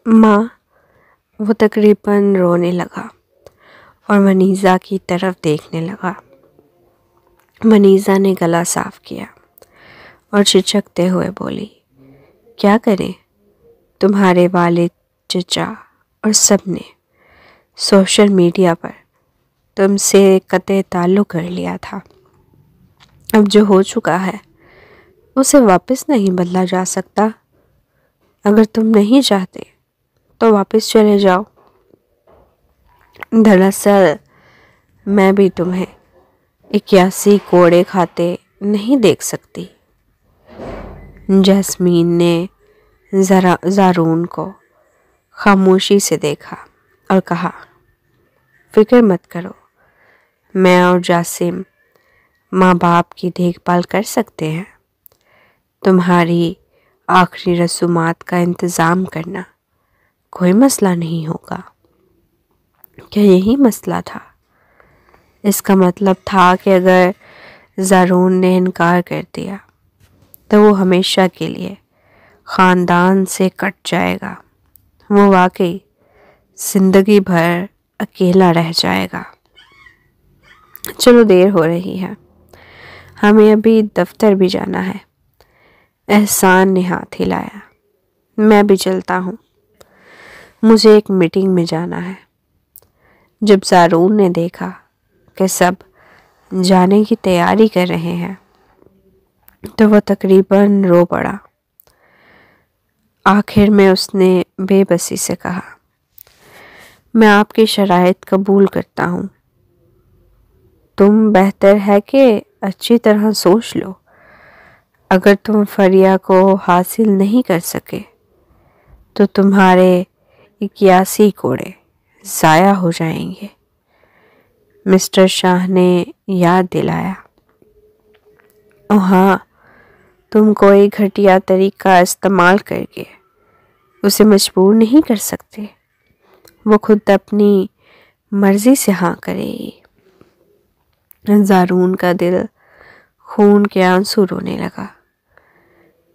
ماں، وہ تقریباً رونے لگا اور منیزہ کی طرف دیکھنے لگا۔ منیزہ نے گلا صاف کیا اور چچکتے ہوئے بولی، کیا کریں، تمہارے والد، چچا اور سب نے سوشل میڈیا پر تم سے قطع تعلق کر لیا تھا۔ اب جو ہو چکا ہے اسے واپس نہیں بدلا جا سکتا۔ اگر تم نہیں چاہتے تو واپس چلے جاؤ۔ دراصل میں بھی تمہیں 81 کوڑے کھاتے نہیں دیکھ سکتی۔ جاسمین نے زارون کو خاموشی سے دیکھا اور کہا، فکر مت کرو، میں اور جاسم ماں باپ کی دیکھ بھال کر سکتے ہیں۔ تمہاری آخری رسومات کا انتظام کرنا کوئی مسئلہ نہیں ہوگا۔ کیا یہی مسئلہ تھا؟ اس کا مطلب تھا کہ اگر زارون نے انکار کر دیا تو وہ ہمیشہ کے لیے خاندان سے کٹ جائے گا۔ وہ واقعی زندگی بھر اکیلا رہ جائے گا۔ چلو دیر ہو رہی ہے، ہمیں ابھی دفتر بھی جانا ہے۔ احسان نے ہاتھ ہلایا، میں بھی چلتا ہوں، مجھے ایک میٹنگ میں جانا ہے۔ جب زارون نے دیکھا کہ سب جانے کی تیاری کر رہے ہیں تو وہ تقریباً رو پڑا۔ آخر میں اس نے بے بسی سے کہا، میں آپ کی شرائط قبول کرتا ہوں۔ تم بہتر ہے کہ اچھی طرح سوچ لو۔ اگر تم فریہ کو حاصل نہیں کر سکے تو تمہارے 81 کوڑے ضائع ہو جائیں گے۔ مسٹر شاہ نے یاد دلایا۔ ہاں، تم کوئی گھٹیا طریقہ استعمال کر کے اسے مجبور نہیں کر سکتے۔ وہ خود اپنی مرضی سے ہاں کرے گی۔ زارون کا دل خون کے آنسو رونے لگا۔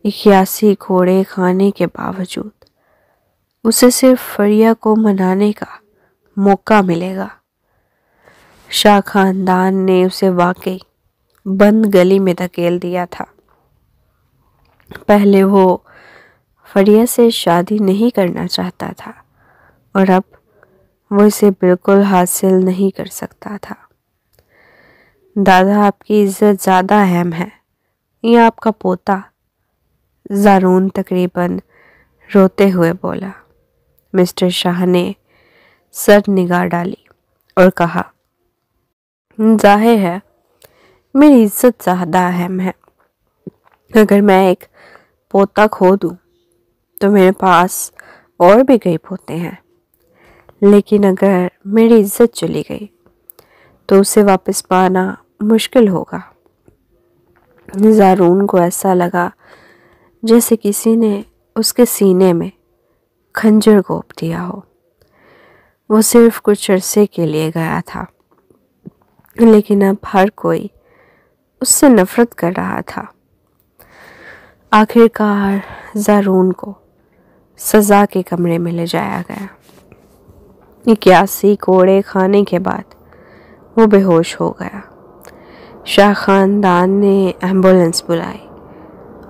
81 کوڑے کھانے کے باوجود اسے صرف فریہ کو منانے کا موقع ملے گا۔ شاہ خاندان نے اسے واقعی بند گلی میں دھکیل دیا تھا۔ پہلے وہ فریہ سے شادی نہیں کرنا چاہتا تھا اور اب وہ اسے بالکل حاصل نہیں کر سکتا تھا۔ دادا، آپ کی عزت زیادہ اہم ہے یا آپ کا پوتا؟ زارون تقریباً روتے ہوئے بولا۔ مسٹر شاہ نے سر نگاہ ڈالی اور کہا، ظاہر ہے میری عزت زیادہ اہم ہے۔ اگر میں ایک پوتا کھو دوں تو میرے پاس اور بھی کئی پوتے ہیں، لیکن اگر میری عزت چلی گئی تو اسے واپس پانا مشکل ہوگا۔ زارون کو ایسا لگا جیسے کسی نے اس کے سینے میں خنجر گھونپ دیا ہو۔ وہ صرف کچھ عرصے کے لیے گیا تھا، لیکن اب ہر کوئی اس سے نفرت کر رہا تھا۔ آخر کار زارون کو سزا کے کمرے میں لے جایا گیا۔ 81 کوڑے کھانے کے بعد وہ بے ہوش ہو گیا۔ شاہ خاندان نے ایمبولینس بلائی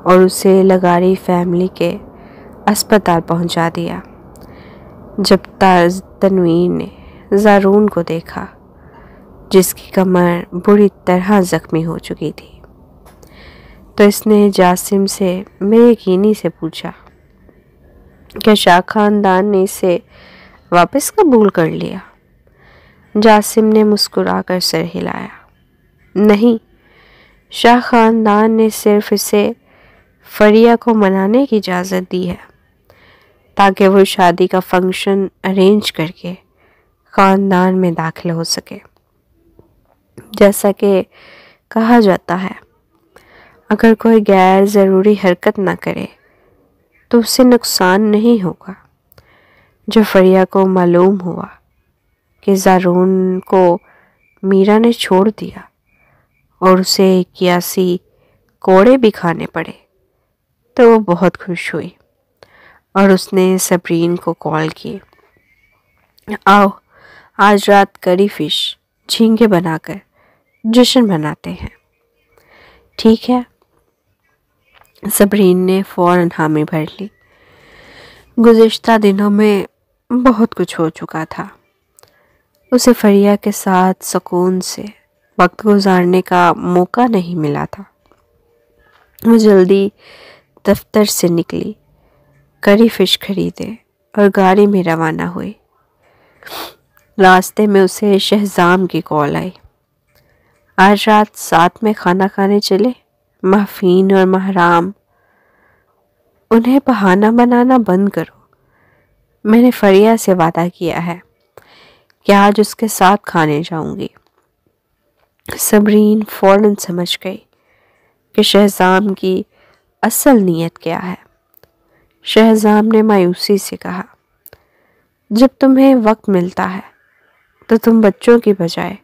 اور اسے لغاری فیملی کے اسپتال پہنچا دیا۔ جب تنویر نے زارون کو دیکھا جس کی کمر بری طرح زخمی ہو چکی تھی تو اس نے جاسم سے بے یقینی سے پوچھا، کیا شاہ خاندان نے اسے واپس قبول کر لیا؟ جاسم نے مسکرا کر سر ہلایا، نہیں، شاہ خاندان نے صرف اسے فریہ کو منانے کی اجازت دی ہے تاکہ وہ شادی کا فنکشن ارینج کر کے خاندان میں داخل ہو سکے۔ جیسا کہ کہا جاتا ہے، اگر کوئی غیر ضروری حرکت نہ کرے تو اسے نقصان نہیں ہوگا۔ جب فریہ کو معلوم ہوا کہ زارون کو میرا نے چھوڑ دیا اور اسے 81 کوڑے بھی کھانے پڑے تو وہ بہت خوش ہوئی اور اس نے صبرین کو کال کی، آؤ آج رات کری فش جھینگے بنا کر جشن مناتے ہیں۔ ٹھیک ہے، صبرین نے فوراً حامی بھر لی۔ گزشتہ دنوں میں بہت کچھ ہو چکا تھا۔ اسے فریہ کے ساتھ سکون سے وقت گزارنے کا موقع نہیں ملا تھا۔ وہ جلدی دفتر سے نکلی، کری فش خریدے اور گاڑی میں روانہ ہوئی۔ راستے میں اسے شہزام کی کال آئی، آج رات ساتھ میں کھانا کھانے چلے؟ محفین اور محرام، انہیں بہانہ بنانا بند کرو۔ میں نے فریہ سے وعدہ کیا ہے کہ آج اس کے ساتھ کھانے جاؤں گی۔ صبرین فوراً سمجھ گئی کہ شہزام کی اصل نیت کیا ہے۔ شہزام نے مایوسی سے کہا، جب تمہیں وقت ملتا ہے تو تم بچوں کی بجائے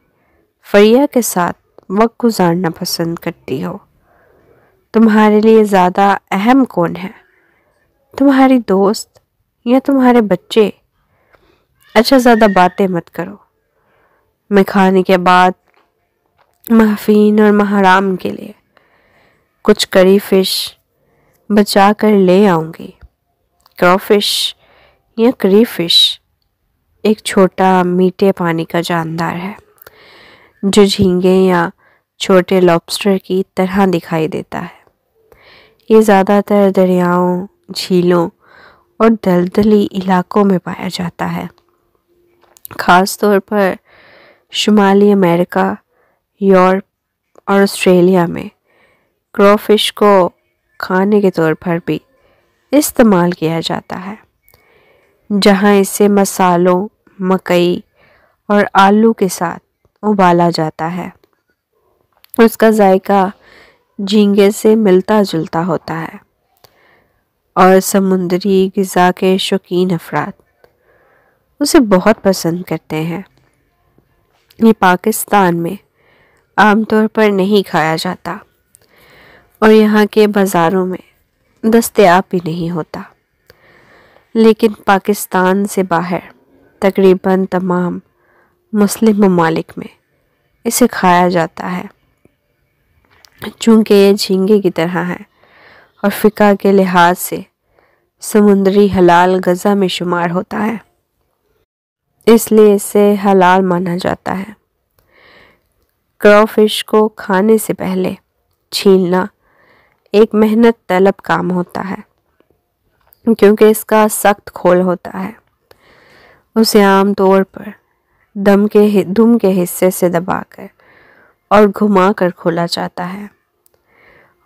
فریہ کے ساتھ وقت گزارنا پسند کرتی ہو۔ تمہارے لیے زیادہ اہم کون ہے، تمہاری دوست یا تمہارے بچے؟ اچھا زیادہ باتیں مت کرو، میں کھانے کے بعد محفین اور محرام کے لیے کچھ کری فش بچا کر لے آؤں گی۔ کرو فش یا کری فش ایک چھوٹا میٹھے پانی کا جاندار ہے جو جھینگے یا چھوٹے لابسٹر کی طرح دکھائی دیتا ہے۔ یہ زیادہ تر دریاؤں، جھیلوں اور دلدلی علاقوں میں پایا جاتا ہے، خاص طور پر شمالی امریکہ، یورپ اور آسٹریلیا میں۔ کرو فش کو کھانے کے طور پر بھی استعمال کیا جاتا ہے، جہاں اسے مسالوں، مکئی اور آلو کے ساتھ ابالا جاتا ہے۔ اس کا ذائقہ جھینگے سے ملتا جلتا ہوتا ہے اور سمندری غذا کے شوقین افراد اسے بہت پسند کرتے ہیں۔ یہ پاکستان میں عام طور پر نہیں کھایا جاتا اور یہاں کے بازاروں میں دستیاب بھی نہیں ہوتا، لیکن پاکستان سے باہر تقریباً تمام مسلم ممالک میں اسے کھایا جاتا ہے، چونکہ یہ جھینگے کی طرح ہے اور فقہ کے لحاظ سے سمندری حلال غذا میں شمار ہوتا ہے، اس لیے اسے حلال مانا جاتا ہے۔ کرو فش کو کھانے سے پہلے چھیلنا ایک محنت طلب کام ہوتا ہے، کیونکہ اس کا سخت کھول ہوتا ہے۔ اسے عام طور پر دم کے حصے سے دبا کر اور گھما کر کھولا جاتا ہے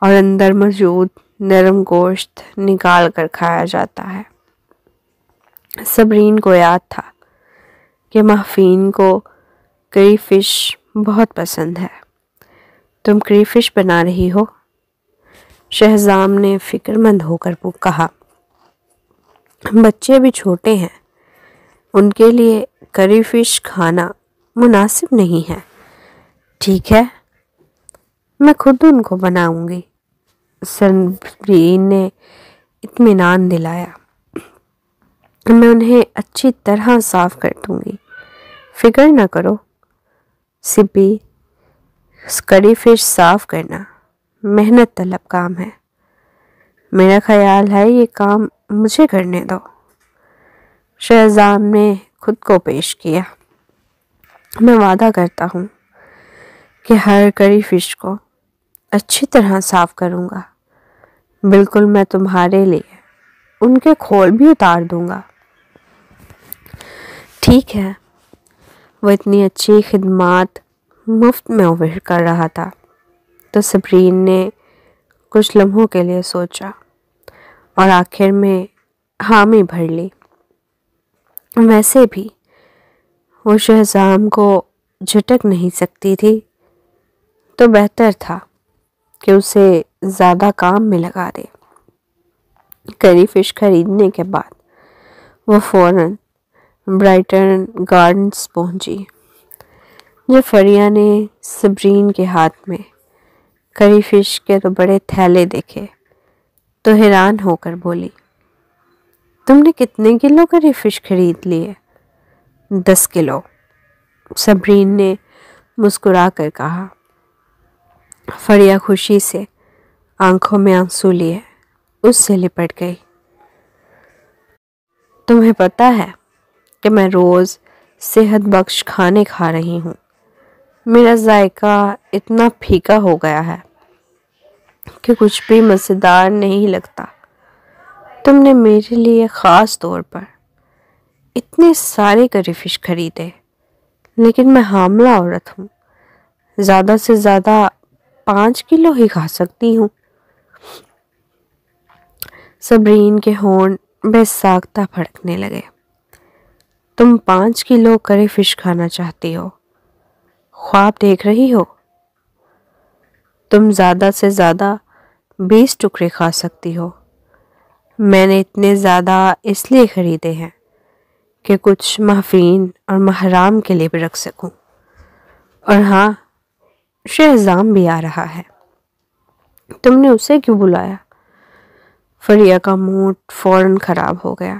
اور اندر موجود نرم گوشت نکال کر کھایا جاتا ہے۔ صبرین کو یاد تھا کہ محفین کو کری فش بہت پسند ہے۔ تم کری فش بنا رہی ہو؟ شہزام نے فکر مند ہو کر کہا، بچے بھی چھوٹے ہیں، ان کے لیے کری فش کھانا مناسب نہیں ہے۔ ٹھیک ہے، میں خود ان کو بناؤں گی، صبرین نے اطمینان دلایا۔ میں انہیں اچھی طرح صاف کر دوں گی، فکر نہ کرو۔ سبی، کری فش صاف کرنا محنت طلب کام ہے، میرا خیال ہے یہ کام مجھے کرنے دو۔ شہزام نے خود کو پیش کیا، میں وعدہ کرتا ہوں کہ ہر کری فش کو اچھی طرح صاف کروں گا، بالکل میں تمہارے لیے ان کے کھول بھی اتار دوں گا۔ ٹھیک ہے۔ وہ اتنی اچھی خدمات مفت میں آفر کر رہا تھا تو صبرین نے کچھ لمحوں کے لیے سوچا اور آخر میں حامی بھر لی۔ ویسے بھی وہ شہزام کو جھٹک نہیں سکتی تھی، تو بہتر تھا کہ اسے زیادہ کام میں لگا دے۔ کری فش خریدنے کے بعد وہ فوراً برائٹن گارڈنز پہنچی۔ جب فریہ نے صبرین کے ہاتھ میں کری فش کے تو بڑے تھیلے دیکھے تو حیران ہو کر بولی، تم نے کتنے کلو کری فش خرید لی ہے؟ 10 کلو، صبرین نے مسکرا کر کہا۔ فریہ خوشی سے آنکھوں میں آنسو لیے اس سے لپٹ گئی۔ تمہیں پتہ ہے کہ میں روز صحت بخش کھانے کھا رہی ہوں، میرا ذائقہ اتنا پھیکا ہو گیا ہے کہ کچھ بھی مزیدار نہیں لگتا۔ تم نے میرے لیے خاص طور پر اتنے سارے کری فش خریدے، لیکن میں حاملہ عورت ہوں، زیادہ سے زیادہ 5 کلو ہی کھا سکتی ہوں۔ صبرین کے ہونٹ بے ساختہ پھڑکنے لگے۔ تم 5 کلو کری فش کھانا چاہتی ہو؟ خواب دیکھ رہی ہو؟ تم زیادہ سے زیادہ 20 ٹکڑے کھا سکتی ہو۔ میں نے اتنے زیادہ اس لیے خریدے ہیں کہ کچھ محفین اور محرام کے لیے بھی رکھ سکوں۔ اور ہاں، شہزام بھی آ رہا ہے۔ تم نے اسے کیوں بلایا؟ فریہ کا موڈ فوراً خراب ہو گیا۔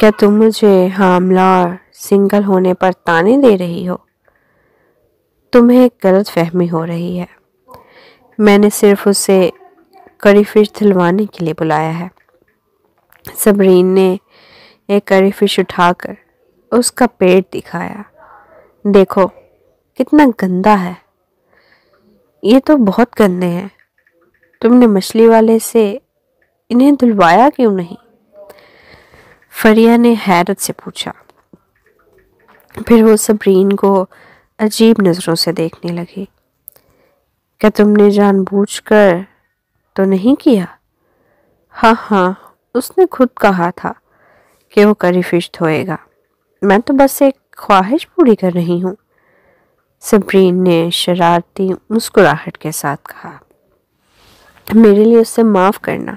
کیا تم مجھے حاملہ اور سنگل ہونے پر طعنے دے رہی ہو؟ تمہیں ایک غلط فہمی ہو رہی ہے۔ میں نے صرف اسے کری فش دلوانے کے لیے بلایا ہے۔ صبرین نے ایک کری فش اٹھا کر اس کا پیٹ دکھایا۔ دیکھو کتنا گندا ہے، یہ تو بہت گندے ہیں۔ تم نے مچھلی والے سے انہیں دھلوایا کیوں نہیں؟ فریہ نے حیرت سے پوچھا۔ پھر وہ صبرین کو عجیب نظروں سے دیکھنے لگی۔ کیا تم نے جان بوجھ کر تو نہیں کیا؟ ہاں، اس نے خود کہا تھا کہ وہ کری فش دھوئے گا، میں تو بس ایک خواہش پوری کر رہی ہوں، صبرین نے شرارتی مسکراہٹ کے ساتھ کہا۔ میرے لیے اسے معاف کرنا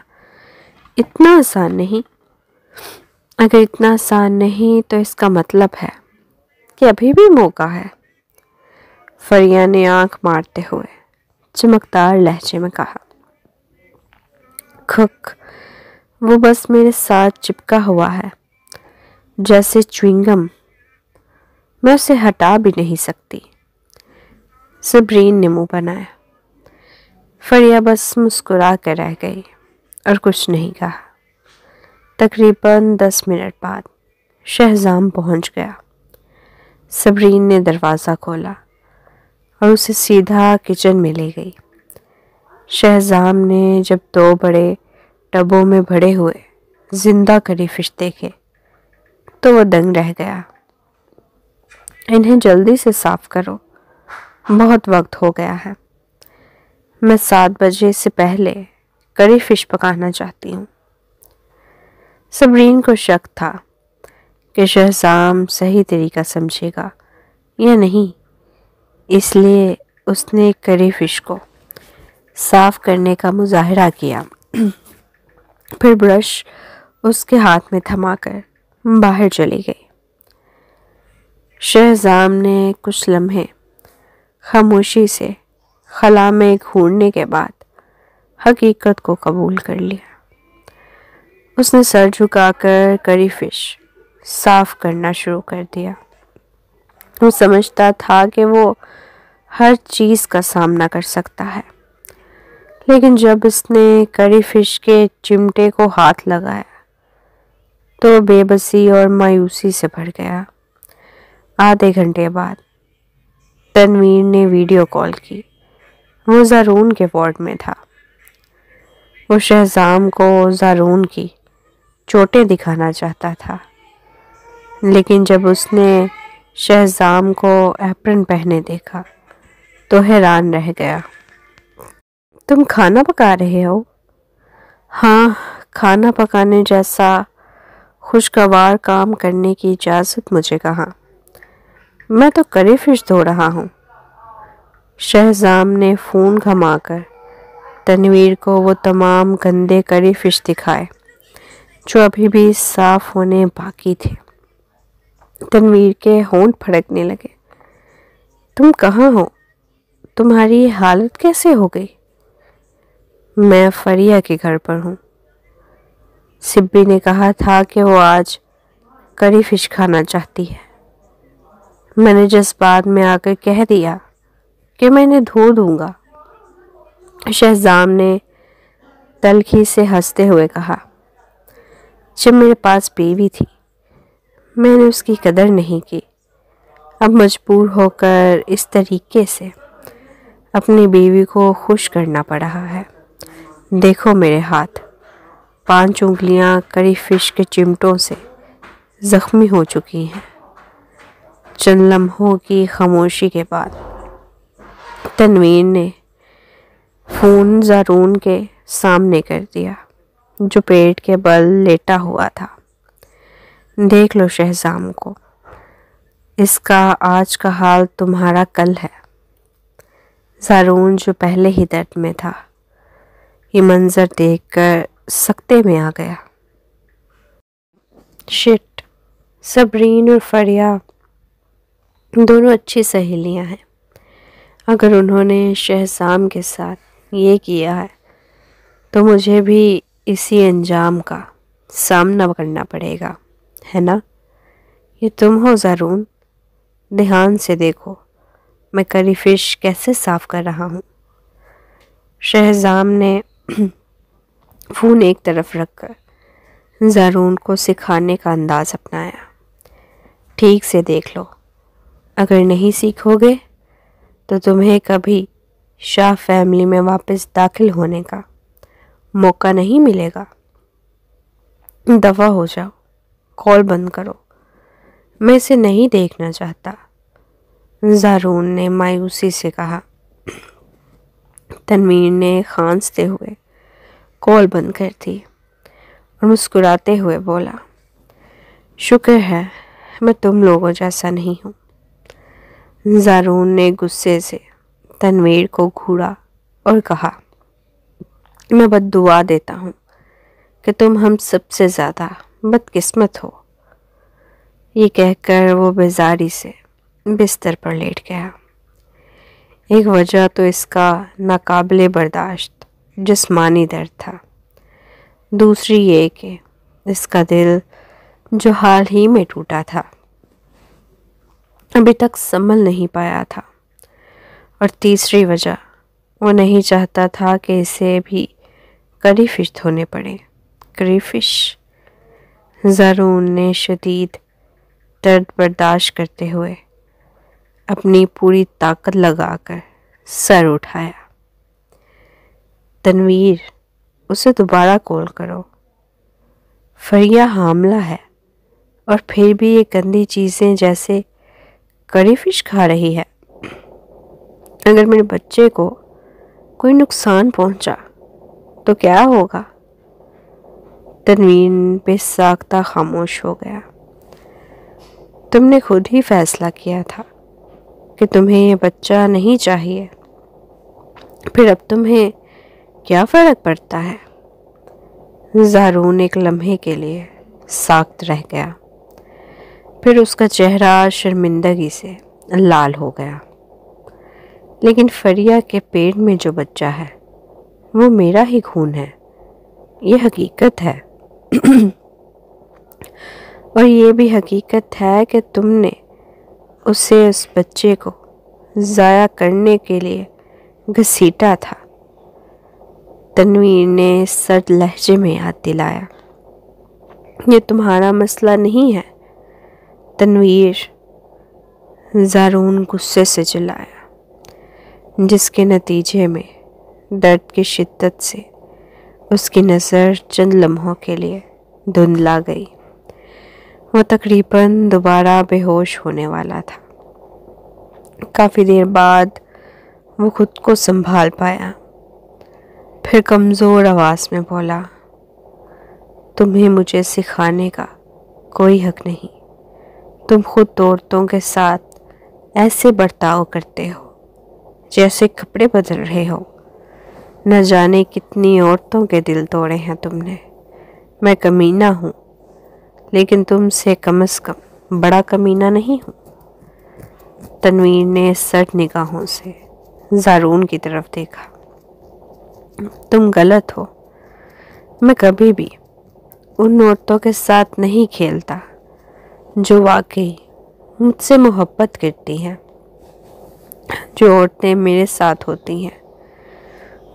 اتنا آسان نہیں۔ اگر اتنا آسان نہیں تو اس کا مطلب ہے کہ ابھی بھی موقع ہے، فریہ نے آنکھ مارتے ہوئے چمکدار لہجے میں کہا۔ کھک، وہ بس میرے ساتھ چپکا ہوا ہے جیسے چوئنگم، میں اسے ہٹا بھی نہیں سکتی۔ صبرین نے منہ بنایا۔ فریہ بس مسکرا کر رہ گئی اور کچھ نہیں کہا۔ تقریباً 10 منٹ بعد شہزام پہنچ گیا۔ صبرین نے دروازہ کھولا اور اسے سیدھا کچن میں لے گئی۔ شہزام نے جب 2 بڑے ٹبوں میں بھرے ہوئے زندہ کری فش دیکھے تو وہ دنگ رہ گیا۔ انہیں جلدی سے صاف کرو، بہت وقت ہو گیا ہے۔ میں 7 بجے سے پہلے کری فش پکانا چاہتی ہوں۔ صبرین کو شک تھا کہ شہزام صحیح طریقہ سمجھے گا یا نہیں، اس لیے اس نے کری فش کو صاف کرنے کا مظاہرہ کیا۔ پھر برش اس کے ہاتھ میں تھما کر باہر چلی گئی۔ شہزام نے کچھ لمحے خاموشی سے خلا میں گھورنے کے بعد حقیقت کو قبول کر لیا۔ اس نے سر جھکا کر کری فش صاف کرنا شروع کر دیا۔ وہ سمجھتا تھا کہ وہ ہر چیز کا سامنا کر سکتا ہے، لیکن جب اس نے کری فش کے چمٹے کو ہاتھ لگایا تو وہ بے بسی اور مایوسی سے بھر گیا۔ آدھے گھنٹے بعد تنویر نے ویڈیو کال کی۔ وہ زارون کے وارڈ میں تھا۔ وہ شہزام کو زارون کی چوٹیں دکھانا چاہتا تھا، لیکن جب اس نے شہزام کو ایپرن پہنے دیکھا تو حیران رہ گیا۔ تم کھانا پکا رہے ہو؟ ہاں، کھانا پکانے جیسا خوشگوار کام کرنے کی اجازت مجھے کہاں، میں تو کری فش دھو رہا ہوں۔ شہزام نے فون گھما کر تنویر کو وہ تمام گندے کری فش دکھائے جو ابھی بھی صاف ہونے باقی تھے۔ تنویر کے ہونٹ پھڑکنے لگے۔ تم کہاں ہو؟ تمہاری حالت کیسے ہو گئی؟ میں فریہ کے گھر پر ہوں۔ سبی نے کہا تھا کہ وہ آج کری فش کھانا چاہتی ہے۔ میں نے جذبات میں آ کر کہہ دیا کہ میں انہیں دھو دوں گا۔ شہزام نے تلخی سے ہنستے ہوئے کہا، جب میرے پاس بیوی تھی میں نے اس کی قدر نہیں کی، اب مجبور ہو کر اس طریقے سے اپنی بیوی کو خوش کرنا پڑ رہا ہے۔ دیکھو میرے ہاتھ، 5 انگلیاں کری فش کے چمٹوں سے زخمی ہو چکی ہیں۔ چند لمحوں کی خاموشی کے بعد تنویر نے فون زارون کے سامنے کر دیا، جو پیٹ کے بل لیٹا ہوا تھا۔ دیکھ لو شہزام کو، اس کا آج کا حال تمہارا کل ہے۔ زارون جو پہلے ہی درد میں تھا، یہ منظر دیکھ کر سکتے میں آ گیا۔ شٹ، صبرین اور فریا دونوں اچھی سہیلیاں ہیں۔ اگر انہوں نے شہزام کے ساتھ یہ کیا ہے تو مجھے بھی اسی انجام کا سامنا کرنا پڑے گا، ہے نا؟ یہ تم ہو زارون؟ دھیان سے دیکھو میں کری فش کیسے صاف کر رہا ہوں۔ شہزام نے فون ایک طرف رکھ کر زارون کو سکھانے کا انداز اپنایا۔ ٹھیک سے دیکھ لو، اگر نہیں سیکھو گے تو تمہیں کبھی شاہ فیملی میں واپس داخل ہونے کا موقع نہیں ملے گا۔ دفع ہو جاؤ، کال بند کرو، میں اسے نہیں دیکھنا چاہتا، زارون نے مایوسی سے کہا۔ تنویر نے کھانستے ہوئے کال بند کر دی اور مسکراتے ہوئے بولا، شکر ہے میں تم لوگوں جیسا نہیں ہوں۔ زارون نے غصے سے تنویر کو گھورا اور کہا، میں بد دعا دیتا ہوں کہ تم ہم سب سے زیادہ بدقسمت ہو۔ یہ کہہ کر وہ بیزاری سے بستر پر لیٹ گیا۔ ایک وجہ تو اس کا ناقابل برداشت جسمانی درد تھا، دوسری یہ کہ اس کا دل جو حال ہی میں ٹوٹا تھا ابھی تک سنبھل نہیں پایا تھا، اور تیسری وجہ وہ نہیں چاہتا تھا کہ اسے بھی کری فش دھونے پڑے۔ کری فش؟ زارون نے شدید درد برداشت کرتے ہوئے اپنی پوری طاقت لگا کر سر اٹھایا۔ تنویر، اسے دوبارہ کال کرو، فریا حاملہ ہے اور پھر بھی یہ گندی چیزیں جیسے کری فش کھا رہی ہے۔ اگر میرے بچے کو کوئی نقصان پہنچا تو کیا ہوگا؟ تنویر بے ساختہ خاموش ہو گیا۔ تم نے خود ہی فیصلہ کیا تھا کہ تمہیں یہ بچہ نہیں چاہیے، پھر اب تمہیں کیا فرق پڑتا ہے؟ زارون ایک لمحے کے لیے ساکت رہ گیا، پھر اس کا چہرہ شرمندگی سے لال ہو گیا۔ لیکن فریا کے پیٹ میں جو بچہ ہے وہ میرا ہی خون ہے، یہ حقیقت ہے۔ اور یہ بھی حقیقت ہے کہ تم نے اسے اس بچے کو ضائع کرنے کے لیے گھسیٹا تھا۔ تنویر نے سرد لہجے میں یاد دلایا، یہ تمہارا مسئلہ نہیں ہے تنویر، زارون غصے سے چلایا، جس کے نتیجے میں درد کی شدت سے اس کی نظر چند لمحوں کے لیے دھندلا گئی۔ وہ تقریباً دوبارہ بے ہوش ہونے والا تھا۔ کافی دیر بعد وہ خود کو سنبھال پایا، پھر کمزور آواز میں بولا، تمہیں مجھے سکھانے کا کوئی حق نہیں، تم خود عورتوں کے ساتھ ایسے برتاؤ کرتے ہو جیسے کپڑے بدل رہے ہو۔ نہ جانے کتنی عورتوں کے دل توڑے ہیں تم نے۔ میں کمینہ ہوں، لیکن تم سے کم از کم بڑا کمینہ نہیں ہوں۔ تنویر نے سرد نگاہوں سے زارون کی طرف دیکھا۔ تم غلط ہو، میں کبھی بھی ان عورتوں کے ساتھ نہیں کھیلتا جو واقعی مجھ سے محبت کرتی ہیں۔ جو عورتیں میرے ساتھ ہوتی ہیں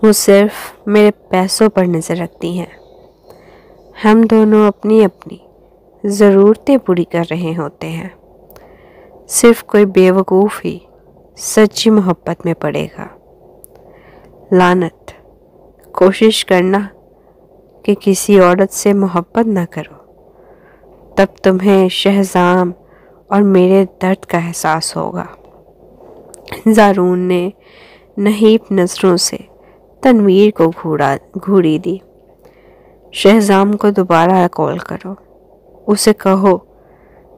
وہ صرف میرے پیسوں پر نظر رکھتی ہیں۔ ہم دونوں اپنی اپنی ضرورتیں پوری کر رہے ہوتے ہیں۔ صرف کوئی بیوقوف ہی سچی محبت میں پڑے گا۔ لعنت! کوشش کرنا کہ کسی عورت سے محبت نہ کرو، تب تمہیں شہزام اور میرے درد کا احساس ہوگا۔ زارون نے نحیف نظروں سے تنویر کو گھوری دی۔ شہزام کو دوبارہ کال کرو، اسے کہو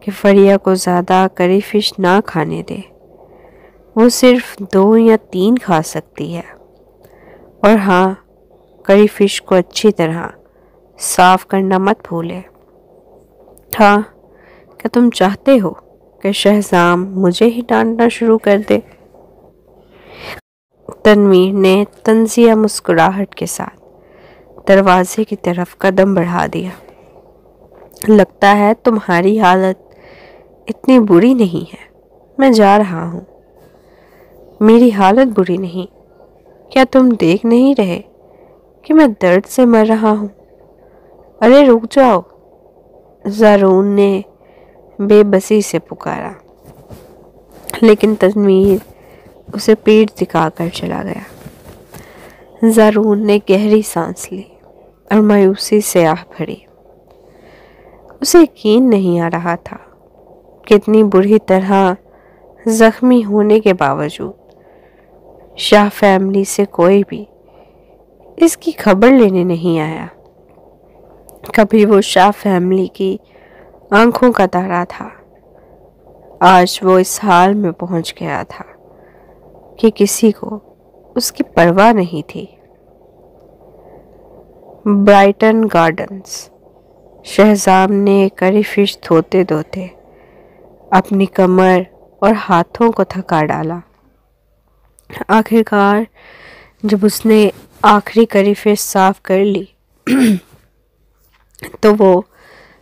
کہ فریہ کو زیادہ کری فش نہ کھانے دے، وہ صرف 2 یا 3 کھا سکتی ہے۔ اور ہاں، کری فش کو اچھی طرح صاف کرنا مت بھولے۔ ہاں، کیا تم چاہتے ہو کہ شہزام مجھے ہی ڈانٹنا شروع کر دے؟ تنویر نے طنزیہ مسکراہٹ کے ساتھ دروازے کی طرف قدم بڑھا دیا۔ لگتا ہے تمہاری حالت اتنی بری نہیں ہے، میں جا رہا ہوں۔ میری حالت بری نہیں؟ کیا تم دیکھ نہیں رہے کہ میں درد سے مر رہا ہوں؟ ارے رک جاؤ! زارون نے بے بسی سے پکارا، لیکن تنویر اسے پیٹھ دکھا کر چلا گیا۔ زارون نے گہری سانس لی اور مایوسی سے آہ بھری۔ اسے یقین نہیں آ رہا تھا کہ اتنی بری طرح زخمی ہونے کے باوجود شاہ فیملی سے کوئی بھی اس کی خبر لینے نہیں آیا۔ کبھی وہ شاہ فیملی کی آنکھوں کا تارا تھا، آج وہ اس حال میں پہنچ گیا تھا کہ کسی کو اس کی پرواہ نہیں تھی۔ Brighton gardens. شہزام نے کری فش دھوتے دھوتے اپنی کمر اور ہاتھوں کو تھکا ڈالا۔ آخر کار جب اس نے آخری کری فش صاف کر لی تو وہ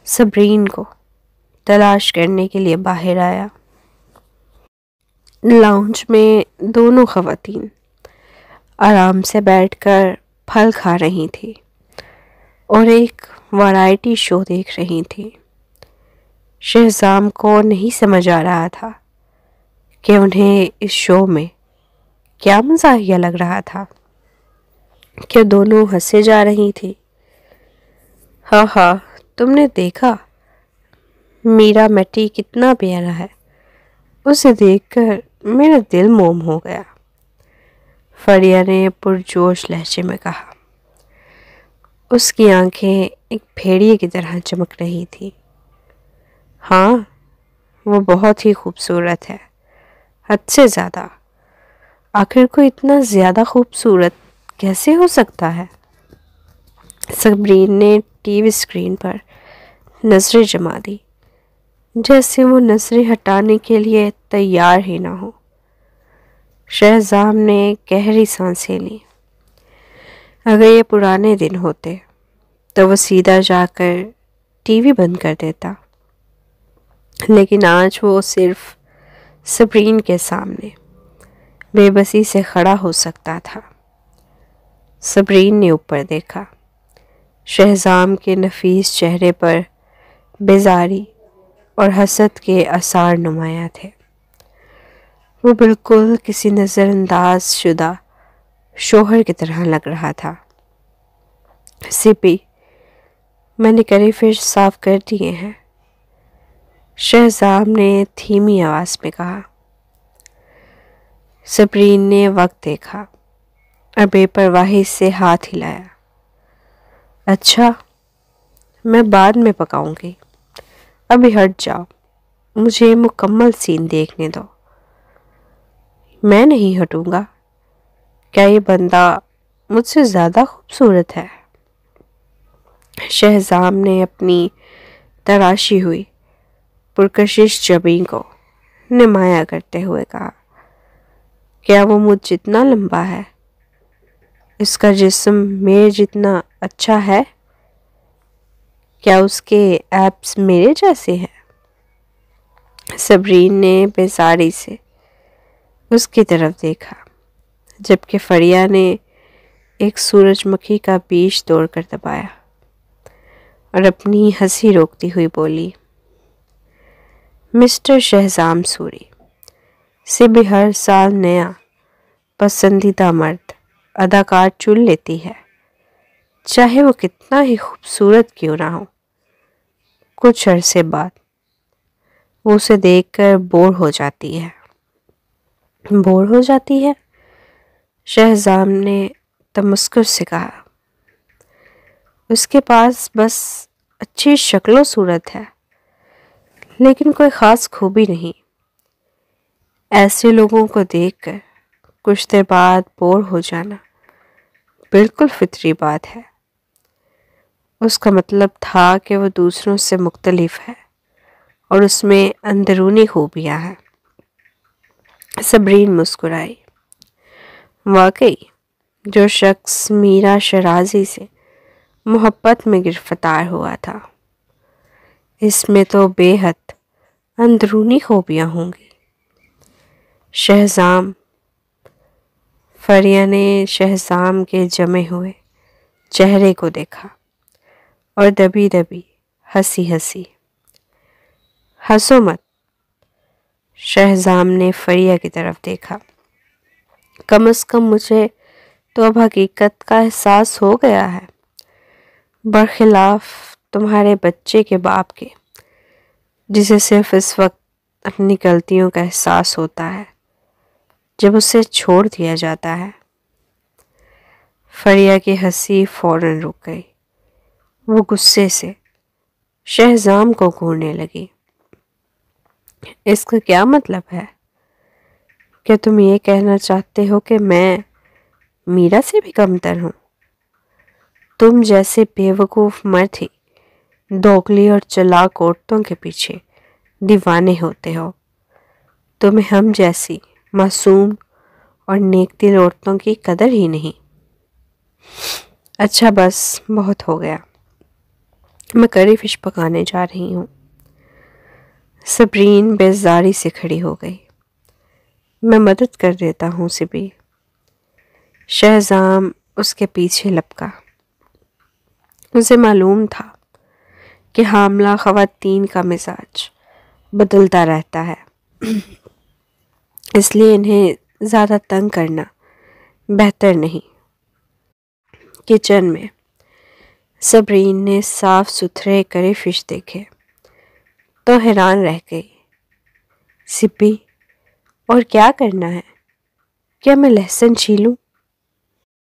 صبرین کو تلاش کرنے کے لیے باہر آیا۔ لاؤنج میں دونوں خواتین آرام سے بیٹھ کر پھل کھا رہی تھی اور ایک ویرائٹی شو دیکھ رہی تھی۔ شہزام کو نہیں سمجھ آ رہا تھا کہ انہیں اس شو میں کیا مزاحیہ لگ رہا تھا۔ کیا دونوں ہنسے جا رہی تھی؟ ہاں ہاں، تم نے دیکھا میرا مٹی کتنا پیارا ہے، اسے دیکھ کر میرا دل موم ہو گیا، فریہ نے پرجوش لہجے میں کہا۔ اس کی آنکھیں ایک بھیڑیے کی طرح چمک رہی تھی۔ ہاں، وہ بہت ہی خوبصورت ہے، حد سے زیادہ۔ آخر کو اتنا زیادہ خوبصورت کیسے ہو سکتا ہے؟ صبرین نے ٹی وی اسکرین پر نظریں جما دی، جیسے وہ نظریں ہٹانے کے لیے تیار ہی نہ ہو۔ شہزام نے گہری سانسیں لی۔ اگر یہ پرانے دن ہوتے تو وہ سیدھا جا کر ٹی وی بند کر دیتا، لیکن آج وہ صرف صبرین کے سامنے بے بسی سے کھڑا ہو سکتا تھا۔ صبرین نے اوپر دیکھا۔ شہزام کے نفیس چہرے پر بیزاری اور حسد کے آثار نمایاں تھے۔ وہ بالکل کسی نظر انداز شدہ شوہر کی طرح لگ رہا تھا۔ سپی، میں نے کری فش صاف کر دیے ہیں، شہزام نے دھیمی آواز میں کہا۔ صبرین نے وقت دیکھا اور بے پرواہی سے ہاتھ ہلایا۔ اچھا، میں بعد میں پکاؤں گی، ابھی ہٹ جاؤ، مجھے مکمل سین دیکھنے دو۔ میں نہیں ہٹوں گا، کیا یہ بندہ مجھ سے زیادہ خوبصورت ہے؟ شہزام نے اپنی تراشی ہوئی پرکشش جبیں کو نمایاں کرتے ہوئے کہا۔ کیا وہ مجھ جتنا لمبا ہے؟ اس کا جسم میرے جتنا اچھا ہے؟ کیا اس کے ایپس میرے جیسے ہیں؟ صبرین نے بیزاری سے اس کی طرف دیکھا، جبکہ فریہ نے ایک سورج مکھی کا بیج توڑ کر دبایا اور اپنی ہنسی روکتی ہوئی بولی، مسٹر شہزام سوری سے بھی ہر سال نیا پسندیدہ مرد اداکار چن لیتی ہے، چاہے وہ کتنا ہی خوبصورت کیوں نہ ہو۔ کچھ عرصے بعد وہ اسے دیکھ کر بور ہو جاتی ہے۔ بور ہو جاتی ہے؟ شہزام نے تمسخر سے کہا، اس کے پاس بس اچھی شکل و صورت ہے، لیکن کوئی خاص خوبی نہیں۔ ایسے لوگوں کو دیکھ کر کچھ دیر بعد بور ہو جانا بالکل فطری بات ہے۔ اس کا مطلب تھا کہ وہ دوسروں سے مختلف ہے اور اس میں اندرونی خوبیاں ہیں۔ صبرین مسکرائی۔ واقعی جو شخص میرا شرازی سے محبت میں گرفتار ہوا تھا، اس میں تو بے حد اندرونی خوبیاں ہوں گی۔ شہزام، فریہ نے شہزام کے جمے ہوئے چہرے کو دیکھا اور دبی دبی ہنسی۔ ہنسو مت۔ شہزام نے فریہ کی طرف دیکھا۔ کم از کم مجھے تو اب حقیقت کا احساس ہو گیا ہے، برخلاف تمہارے بچے کے باپ کے، جسے صرف اس وقت اپنی غلطیوں کا احساس ہوتا ہے جب اسے چھوڑ دیا جاتا ہے۔ فریہ کی ہنسی فوراً رک گئی۔ وہ غصے سے شہزام کو گھورنے لگی۔ اس کا کیا مطلب ہے؟ کیا تم یہ کہنا چاہتے ہو کہ میں میرا سے بھی کمتر ہوں؟ تم جیسے بے وقوف مرد ہی دوگلی اور چلاک عورتوں کے پیچھے دیوانے ہوتے ہو۔ تمہیں ہم جیسی معصوم اور نیک دل عورتوں کی قدر ہی نہیں۔ اچھا بس بہت ہو گیا، میں کری فش پکانے جا رہی ہوں۔ صبرین بیزاری سے کھڑی ہو گئی۔ میں مدد کر دیتا ہوں صبی۔ شہزام اس کے پیچھے لپکا۔ اسے معلوم تھا کہ حاملہ خواتین کا مزاج بدلتا رہتا ہے، اس لیے انہیں زیادہ تنگ کرنا بہتر نہیں۔ کچن میں صبرین نے صاف ستھرے کرے فش دیکھے تو حیران رہ گئی۔ صبی، اور کیا کرنا ہے؟ کیا میں لہسن چھیلوں؟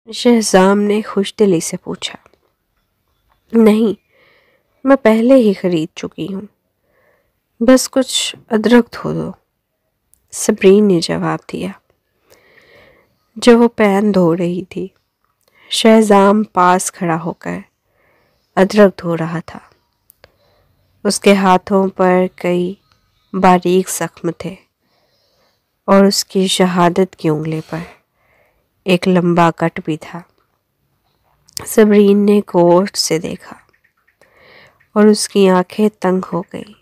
شہزام نے خوش دلی سے پوچھا۔ نہیں، میں پہلے ہی خرید چکی ہوں، بس کچھ ادرک دھو دو، صبرین نے جواب دیا۔ جب وہ پین دھو رہی تھی، شہزام پاس کھڑا ہو کر ادرک دھو رہا تھا۔ اس کے ہاتھوں پر کئی باریک زخم تھے اور اس کی شہادت کی انگلی پر ایک لمبا کٹ بھی تھا۔ صبرین نے غور سے دیکھا اور اس کی آنکھیں تنگ ہو گئی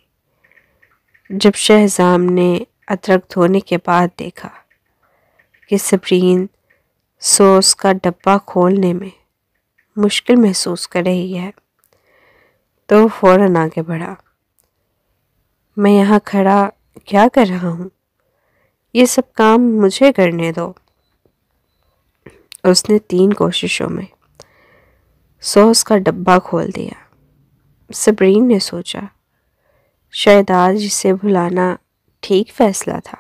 جب شہزام نے ادرک دھونے کے بعد دیکھا کہ صبرین سوس کا ڈبہ کھولنے میں مشکل محسوس کر رہی ہے تو فوراً آگے بڑھا۔ میں یہاں کھڑا کیا کر رہا ہوں؟ یہ سب کام مجھے کرنے دو۔ اس نے 3 کوششوں میں سوس کا ڈبہ کھول دیا۔ صبرین نے سوچا شاید آج اسے بھلانا ٹھیک فیصلہ تھا۔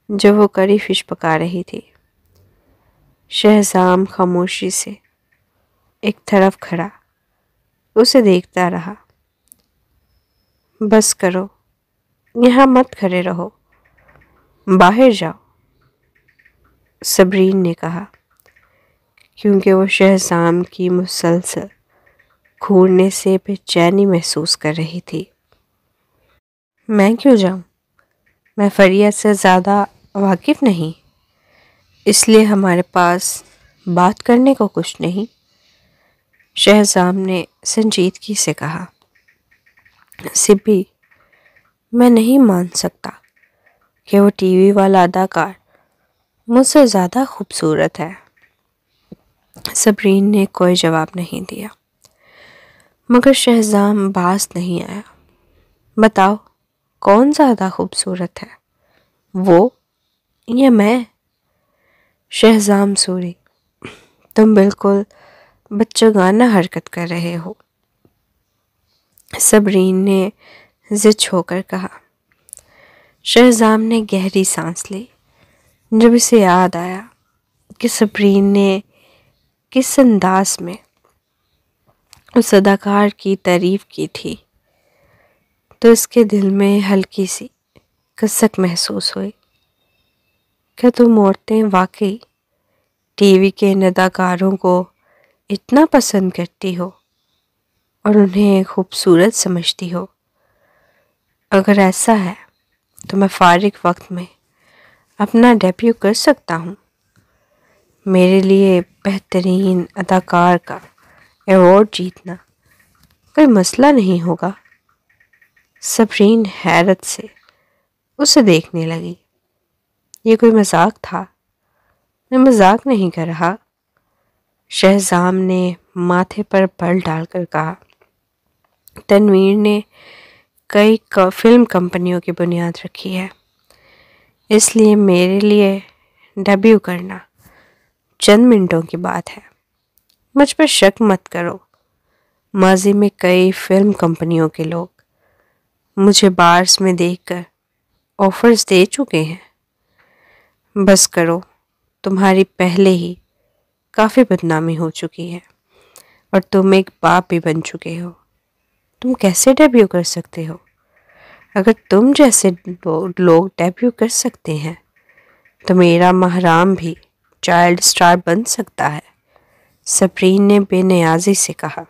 جب وہ کری فش پکا رہی تھی، شہزام خاموشی سے ایک طرف کھڑا اسے دیکھتا رہا۔ بس کرو، یہاں مت کھڑے رہو، باہر جاؤ، صبرین نے کہا، کیونکہ وہ شہزام کی مسلسل گھورنے سے بے چینی محسوس کر رہی تھی۔ میں کیوں جاؤں؟ میں فریہ سے زیادہ واقف نہیں، اس لیے ہمارے پاس بات کرنے کو کچھ نہیں۔ شہزام نے سنجیدگی سے کہا، سبی، میں نہیں مان سکتا کہ وہ ٹی وی والا اداکار مجھ سے زیادہ خوبصورت ہے۔ صبرین نے کوئی جواب نہیں دیا، مگر شہزام باز نہیں آیا۔ بتاؤ، کون زیادہ خوبصورت ہے، وہ یا میں؟ شہزام سوری، تم بالکل بچگانہ حرکت کر رہے ہو، صبرین نے زچ ہو کر کہا۔ شہزام نے گہری سانس لی جب اسے یاد آیا کہ صبرین نے کس انداز میں اس اداکار کی تعریف کی تھی، تو اس کے دل میں ہلکی سی کسک محسوس ہوئی۔ کیا تم عورتیں واقعی ٹی وی کے ان اداکاروں کو اتنا پسند کرتی ہو اور انہیں خوبصورت سمجھتی ہو؟ اگر ایسا ہے تو میں فارغ وقت میں اپنا ڈیبیو کر سکتا ہوں۔ میرے لیے بہترین اداکار کا ایوارڈ جیتنا کوئی مسئلہ نہیں ہوگا۔ صبرین حیرت سے اسے دیکھنے لگی۔ یہ کوئی مذاق تھا؟ میں مذاق نہیں کر رہا، شہزام نے ماتھے پر بل ڈال کر کہا۔ تنویر نے کئی فلم کمپنیوں کی بنیاد رکھی ہے، اس لیے میرے لیے ڈیبیو کرنا چند منٹوں کی بات ہے۔ مجھ پر شک مت کرو، ماضی میں کئی فلم کمپنیوں کے لوگ مجھے بارز میں دیکھ کر آفرز دے چکے ہیں۔ بس کرو، تمہاری پہلے ہی کافی بدنامی ہو چکی ہے اور تم ایک باپ بھی بن چکے ہو۔ تم کیسے ڈیبیو کر سکتے ہو؟ اگر تم جیسے لوگ ڈیبیو کر سکتے ہیں تو میرا محرام بھی چائلڈ سٹار بن سکتا ہے، صبرین نے بے نیازی سے کہا۔